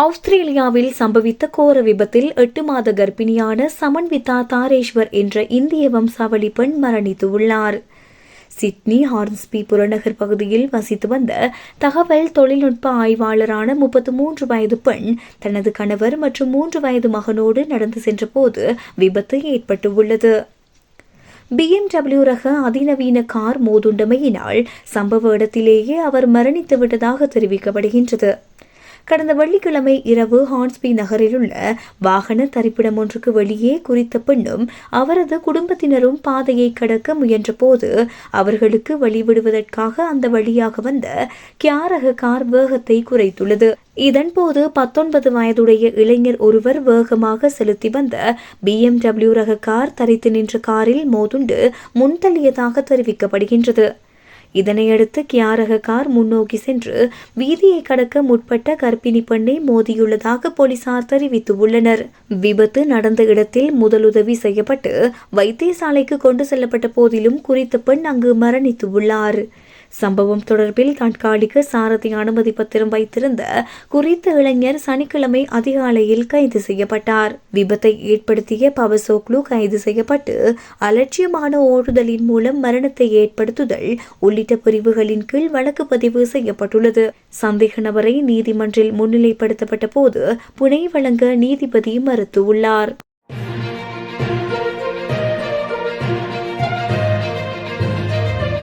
ஆஸ்திரேலியாவில் சம்பவித்த கோர விபத்தில் 8 மாத கர்ப்பிணியான சமன்விதா தாரேஸ்வர் என்ற இந்திய வம்சாவளி பெண் மரணித்துள்ளார். சிட்னி ஹார்ன்ஸ்பி புறநகர் பகுதியில் வசித்து வந்த தகவல் தொழில்நுட்ப ஆய்வாளரான 33 வயது பெண் தனது கணவர் மற்றும் 3 வயது மகனோடு நடந்து சென்றபோது விபத்து ஏற்பட்டுள்ளது. BMW ரக அதிநவீன கார் மோதுண்டமையினால் சம்பவ இடத்திலேயே அவர் மரணித்துவிட்டதாக தெரிவிக்கப்படுகின்றது. கடந்த வெள்ளிக்கிழமை இரவு ஹார்ன்ஸ்பி நகரில் உள்ள வாகன தரிப்பிடம் ஒன்றுக்கு வெளியே குறித்த பெண்ணும் அவரது குடும்பத்தினரும் பாதையை கடக்க முயன்றபோது அவர்களுக்கு வழிவிடுவதற்காக அந்த வழியாக வந்த கியாரக கார் வேகத்தை குறைத்துள்ளது. இதன்போது 19 வயதுடைய இளைஞர் ஒருவர் வேகமாக செலுத்தி வந்த BMW ரக கார் தரித்து நின்ற காரில் மோதுண்டு முன்தள்ளியதாக தெரிவிக்கப்படுகின்றது. இதனையடுத்து கியாரக கார் முன்னோக்கி சென்று வீதியை கடக்க முற்பட்ட கர்ப்பிணி பெண்ணை மோதியுள்ளதாக போலீசார் தெரிவித்துள்ளனர். விபத்து நடந்த இடத்தில் முதலுதவி செய்யப்பட்டு வைத்தியசாலைக்கு கொண்டு செல்லப்பட்ட போதிலும் குறித்த பெண் அங்கு மரணித்துள்ளார். சம்பவம் தொடர்பில் தற்காலிக சாரதி அனுமதி பத்திரம் வைத்திருந்த குறித்த இளைஞர் சனிக்கிழமை அதிகாலையில் கைது செய்யப்பட்டார். விபத்தை ஏற்படுத்திய பவசோக்லு கைது செய்யப்பட்டு அலட்சியமான ஓடுதலின் மூலம் மரணத்தை ஏற்படுத்துதல் உள்ளிட்ட பிரிவுகளின் கீழ் வழக்கு பதிவு செய்யப்பட்டுள்ளது. சந்தேக நபரை நீதிமன்றில் முன்னிலைப்படுத்தப்பட்ட போது புனை வழங்க நீதிபதி மறுத்துள்ளார்.